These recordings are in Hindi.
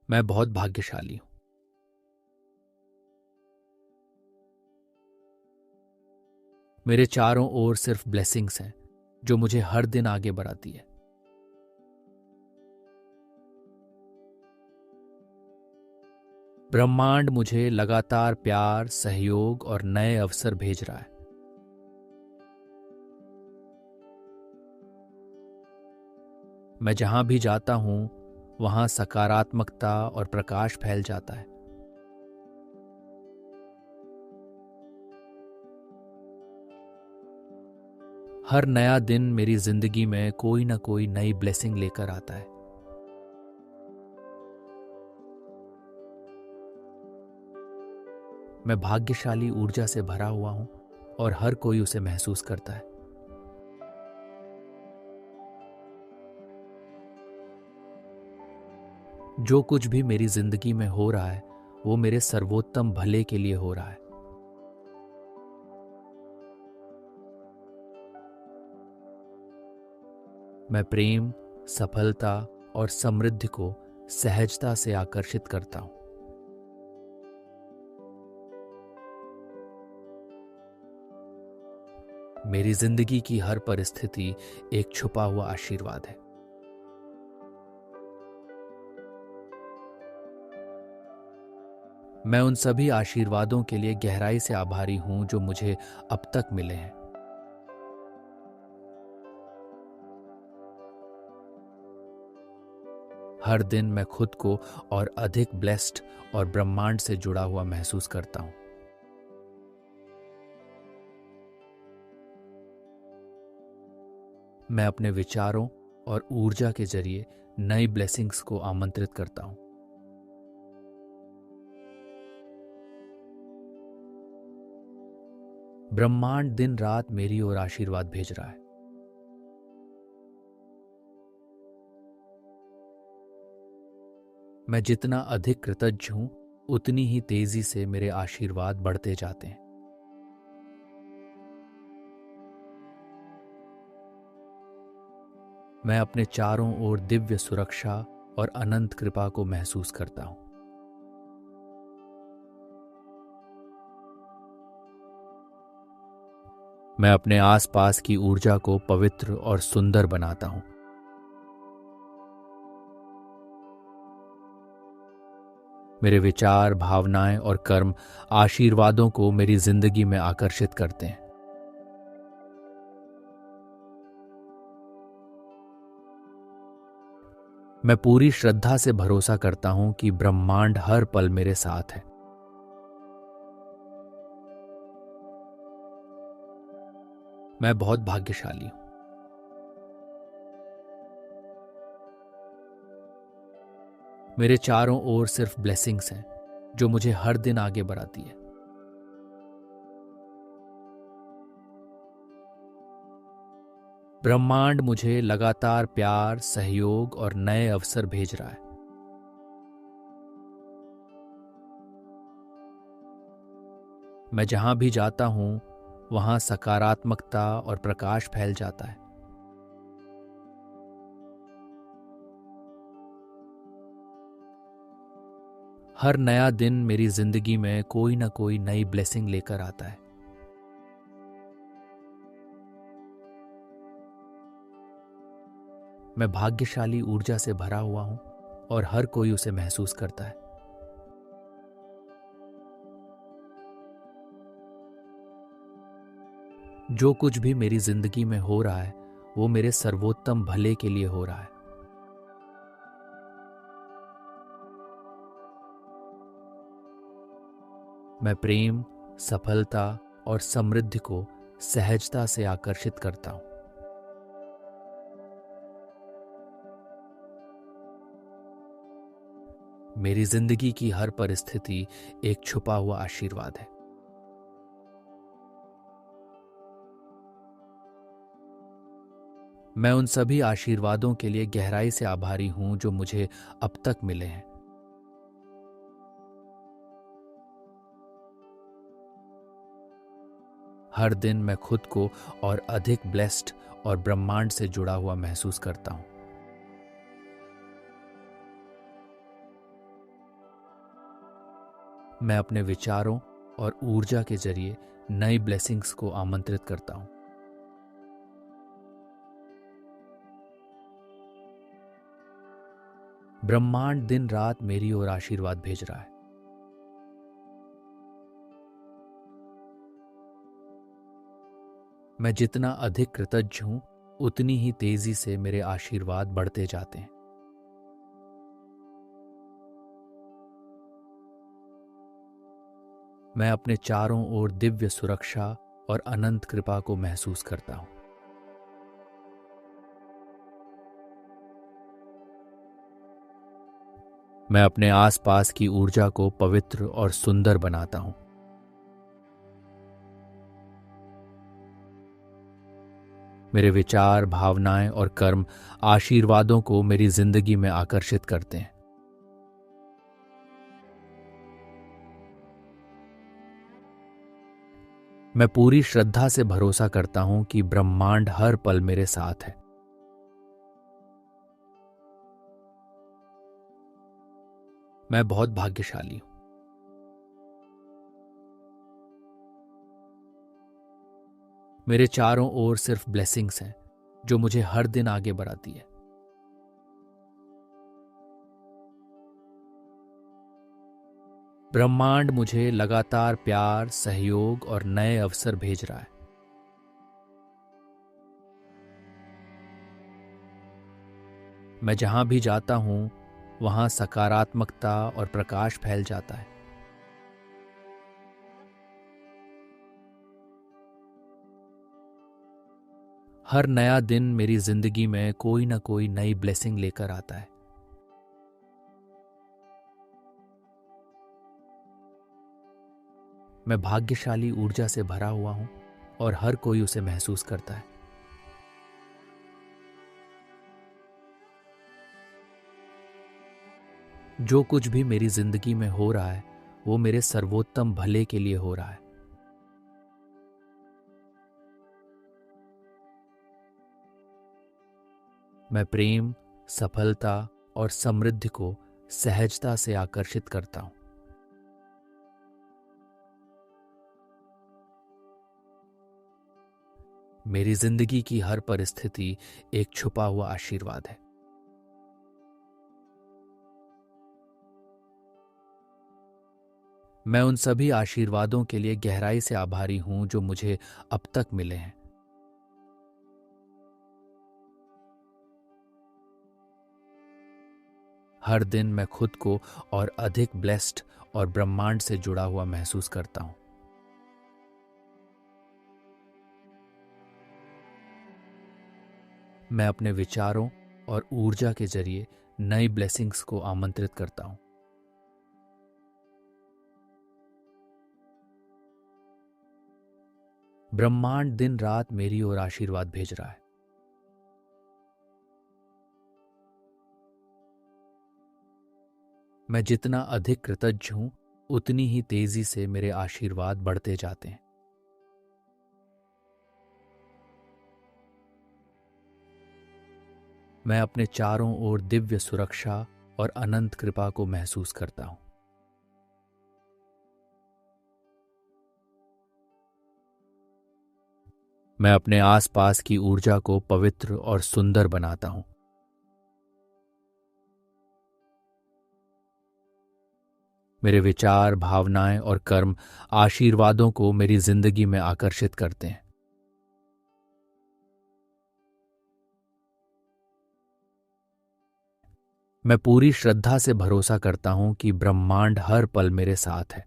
मैं बहुत भाग्यशाली हूँ। मेरे चारों ओर सिर्फ ब्लेसिंग्स हैं जो मुझे हर दिन आगे बढ़ाती है। ब्रह्मांड मुझे लगातार प्यार, सहयोग और नए अवसर भेज रहा है। मैं जहां भी जाता हूं, वहां सकारात्मकता और प्रकाश फैल जाता है। हर नया दिन मेरी जिंदगी में कोई ना कोई नई ब्लेसिंग लेकर आता है। मैं भाग्यशाली ऊर्जा से भरा हुआ हूं और हर कोई उसे महसूस करता है। जो कुछ भी मेरी जिंदगी में हो रहा है, वो मेरे सर्वोत्तम भले के लिए हो रहा है। मैं प्रेम, सफलता और समृद्धि को सहजता से आकर्षित करता हूं। मेरी जिंदगी की हर परिस्थिति एक छुपा हुआ आशीर्वाद है। मैं उन सभी आशीर्वादों के लिए गहराई से आभारी हूं जो मुझे अब तक मिले हैं। हर दिन मैं खुद को और अधिक ब्लेस्ड और ब्रह्मांड से जुड़ा हुआ महसूस करता हूं। मैं अपने विचारों और ऊर्जा के जरिए नई ब्लेसिंग्स को आमंत्रित करता हूं। ब्रह्मांड दिन रात मेरी ओर आशीर्वाद भेज रहा है। मैं जितना अधिक कृतज्ञ हूं, उतनी ही तेजी से मेरे आशीर्वाद बढ़ते जाते हैं। मैं अपने चारों ओर दिव्य सुरक्षा और अनंत कृपा को महसूस करता हूं। मैं अपने आसपास की ऊर्जा को पवित्र और सुंदर बनाता हूं। मेरे विचार, भावनाएं और कर्म आशीर्वादों को मेरी जिंदगी में आकर्षित करते हैं। मैं पूरी श्रद्धा से भरोसा करता हूं कि ब्रह्मांड हर पल मेरे साथ है। मैं बहुत भाग्यशाली हूं। मेरे चारों ओर सिर्फ ब्लेसिंग्स हैं जो मुझे हर दिन आगे बढ़ाती है। ब्रह्मांड मुझे लगातार प्यार, सहयोग और नए अवसर भेज रहा है। मैं जहां भी जाता हूं, वहां सकारात्मकता और प्रकाश फैल जाता है। हर नया दिन मेरी जिंदगी में कोई ना कोई नई ब्लेसिंग लेकर आता है। मैं भाग्यशाली ऊर्जा से भरा हुआ हूं और हर कोई उसे महसूस करता है। जो कुछ भी मेरी जिंदगी में हो रहा है, वो मेरे सर्वोत्तम भले के लिए हो रहा है। मैं प्रेम, सफलता और समृद्धि को सहजता से आकर्षित करता हूं। मेरी जिंदगी की हर परिस्थिति एक छुपा हुआ आशीर्वाद है। मैं उन सभी आशीर्वादों के लिए गहराई से आभारी हूं जो मुझे अब तक मिले हैं। हर दिन मैं खुद को और अधिक ब्लेस्ड और ब्रह्मांड से जुड़ा हुआ महसूस करता हूं। मैं अपने विचारों और ऊर्जा के जरिए नई ब्लेसिंग्स को आमंत्रित करता हूं। ब्रह्मांड दिन रात मेरी ओर आशीर्वाद भेज रहा है। मैं जितना अधिक कृतज्ञ हूं, उतनी ही तेजी से मेरे आशीर्वाद बढ़ते जाते हैं। मैं अपने चारों ओर दिव्य सुरक्षा और अनंत कृपा को महसूस करता हूं। मैं अपने आसपास की ऊर्जा को पवित्र और सुंदर बनाता हूं। मेरे विचार, भावनाएं और कर्म आशीर्वादों को मेरी जिंदगी में आकर्षित करते हैं। मैं पूरी श्रद्धा से भरोसा करता हूं कि ब्रह्मांड हर पल मेरे साथ है। मैं बहुत भाग्यशाली हूं। मेरे चारों ओर सिर्फ ब्लेसिंग्स हैं जो मुझे हर दिन आगे बढ़ाती है। ब्रह्मांड मुझे लगातार प्यार, सहयोग और नए अवसर भेज रहा है। मैं जहां भी जाता हूं, वहां सकारात्मकता और प्रकाश फैल जाता है। हर नया दिन मेरी जिंदगी में कोई ना कोई नई ब्लेसिंग लेकर आता है। मैं भाग्यशाली ऊर्जा से भरा हुआ हूं और हर कोई उसे महसूस करता है। जो कुछ भी मेरी जिंदगी में हो रहा है, वो मेरे सर्वोत्तम भले के लिए हो रहा है। मैं प्रेम, सफलता और समृद्धि को सहजता से आकर्षित करता हूं। मेरी जिंदगी की हर परिस्थिति एक छुपा हुआ आशीर्वाद है। मैं उन सभी आशीर्वादों के लिए गहराई से आभारी हूं जो मुझे अब तक मिले हैं। हर दिन मैं खुद को और अधिक ब्लेस्ड और ब्रह्मांड से जुड़ा हुआ महसूस करता हूं। मैं अपने विचारों और ऊर्जा के जरिए नई ब्लेसिंग्स को आमंत्रित करता हूं। ब्रह्मांड दिन रात मेरी ओर आशीर्वाद भेज रहा है। मैं जितना अधिक कृतज्ञ हूं, उतनी ही तेजी से मेरे आशीर्वाद बढ़ते जाते हैं। मैं अपने चारों ओर दिव्य सुरक्षा और अनंत कृपा को महसूस करता हूं। मैं अपने आसपास की ऊर्जा को पवित्र और सुंदर बनाता हूं। मेरे विचार, भावनाएं और कर्म आशीर्वादों को मेरी जिंदगी में आकर्षित करते हैं। मैं पूरी श्रद्धा से भरोसा करता हूं कि ब्रह्मांड हर पल मेरे साथ है।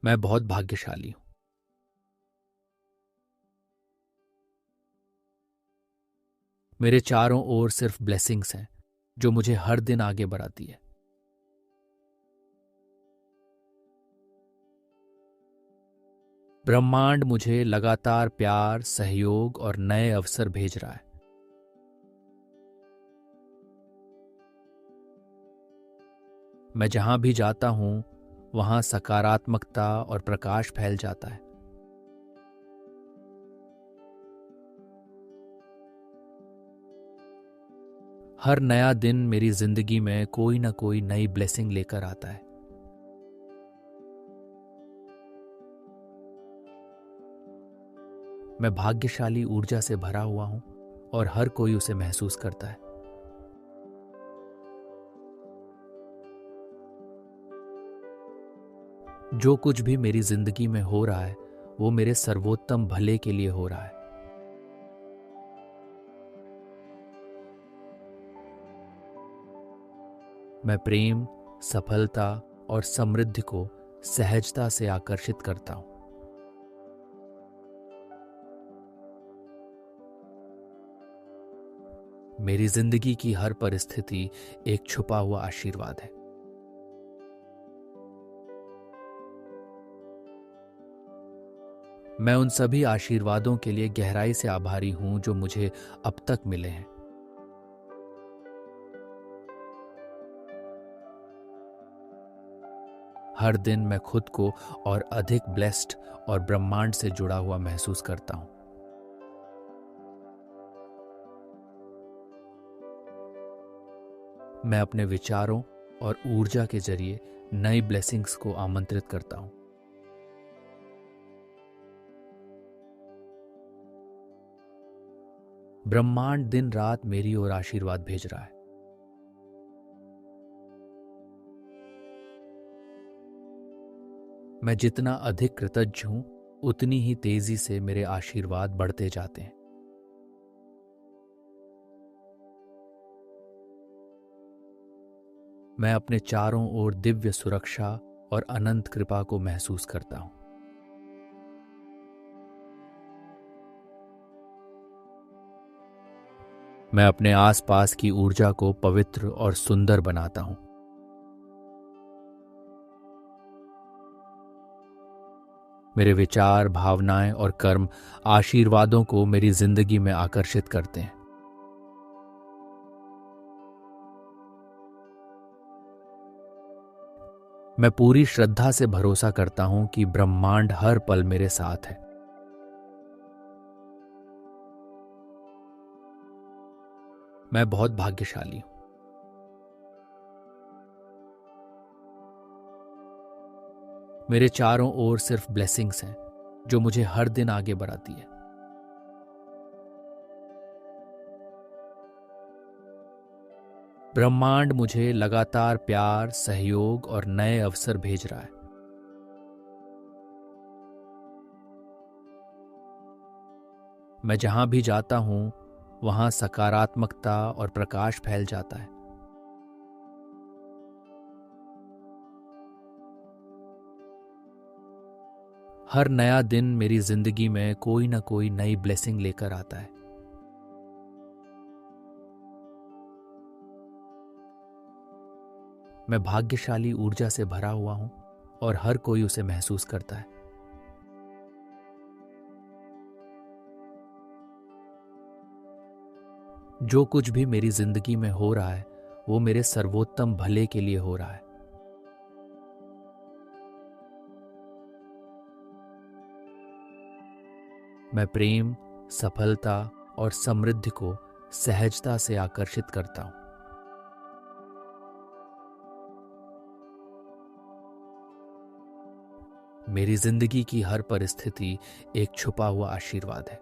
मैं बहुत भाग्यशाली हूं। मेरे चारों ओर सिर्फ ब्लेसिंग्स हैं जो मुझे हर दिन आगे बढ़ाती है। ब्रह्मांड मुझे लगातार प्यार, सहयोग और नए अवसर भेज रहा है। मैं जहां भी जाता हूं, वहां सकारात्मकता और प्रकाश फैल जाता है। हर नया दिन मेरी जिंदगी में कोई ना कोई नई ब्लेसिंग लेकर आता है। मैं भाग्यशाली ऊर्जा से भरा हुआ हूं और हर कोई उसे महसूस करता है। जो कुछ भी मेरी जिंदगी में हो रहा है वो मेरे सर्वोत्तम भले के लिए हो रहा है। मैं प्रेम, सफलता और समृद्धि को सहजता से आकर्षित करता हूं। मेरी जिंदगी की हर परिस्थिति एक छुपा हुआ आशीर्वाद है। मैं उन सभी आशीर्वादों के लिए गहराई से आभारी हूं जो मुझे अब तक मिले हैं। हर दिन मैं खुद को और अधिक ब्लेस्ड और ब्रह्मांड से जुड़ा हुआ महसूस करता हूं। मैं अपने विचारों और ऊर्जा के जरिए नई ब्लेसिंग्स को आमंत्रित करता हूं। ब्रह्मांड दिन रात मेरी ओर आशीर्वाद भेज रहा है। मैं जितना अधिक कृतज्ञ हूं उतनी ही तेजी से मेरे आशीर्वाद बढ़ते जाते हैं। मैं अपने चारों ओर दिव्य सुरक्षा और अनंत कृपा को महसूस करता हूं। मैं अपने आसपास की ऊर्जा को पवित्र और सुंदर बनाता हूं। मेरे विचार, भावनाएं और कर्म आशीर्वादों को मेरी जिंदगी में आकर्षित करते हैं। मैं पूरी श्रद्धा से भरोसा करता हूं कि ब्रह्मांड हर पल मेरे साथ है। मैं बहुत भाग्यशाली हूं। मेरे चारों ओर सिर्फ ब्लेसिंग्स हैं जो मुझे हर दिन आगे बढ़ाती है। ब्रह्मांड मुझे लगातार प्यार, सहयोग और नए अवसर भेज रहा है। मैं जहां भी जाता हूं वहां सकारात्मकता और प्रकाश फैल जाता है। हर नया दिन मेरी जिंदगी में कोई ना कोई नई ब्लेसिंग लेकर आता है। मैं भाग्यशाली ऊर्जा से भरा हुआ हूं और हर कोई उसे महसूस करता है। जो कुछ भी मेरी जिंदगी में हो रहा है वो मेरे सर्वोत्तम भले के लिए हो रहा है। मैं प्रेम, सफलता और समृद्धि को सहजता से आकर्षित करता हूं। मेरी जिंदगी की हर परिस्थिति एक छुपा हुआ आशीर्वाद है।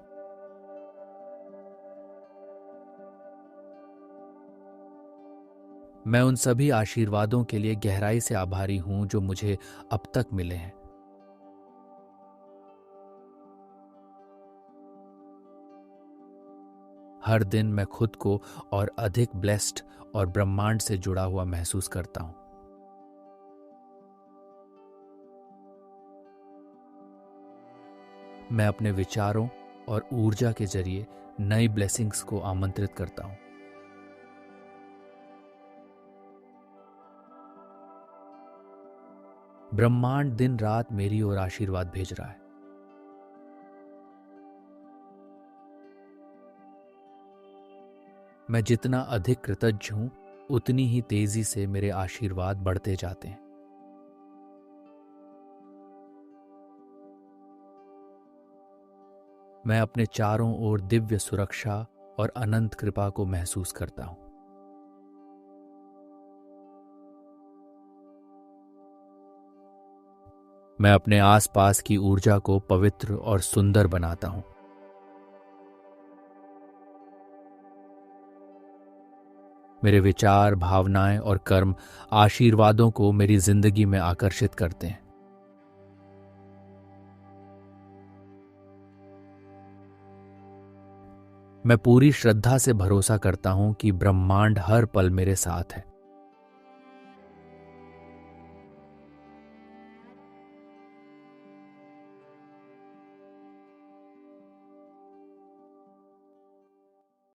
मैं उन सभी आशीर्वादों के लिए गहराई से आभारी हूं जो मुझे अब तक मिले हैं। हर दिन मैं खुद को और अधिक ब्लेस्ड और ब्रह्मांड से जुड़ा हुआ महसूस करता हूं। मैं अपने विचारों और ऊर्जा के जरिए नई ब्लेसिंग्स को आमंत्रित करता हूं। ब्रह्मांड दिन रात मेरी ओर आशीर्वाद भेज रहा है। मैं जितना अधिक कृतज्ञ हूं उतनी ही तेजी से मेरे आशीर्वाद बढ़ते जाते हैं। मैं अपने चारों ओर दिव्य सुरक्षा और अनंत कृपा को महसूस करता हूं। मैं अपने आसपास की ऊर्जा को पवित्र और सुंदर बनाता हूं। मेरे विचार, भावनाएं और कर्म आशीर्वादों को मेरी जिंदगी में आकर्षित करते हैं। मैं पूरी श्रद्धा से भरोसा करता हूं कि ब्रह्मांड हर पल मेरे साथ है।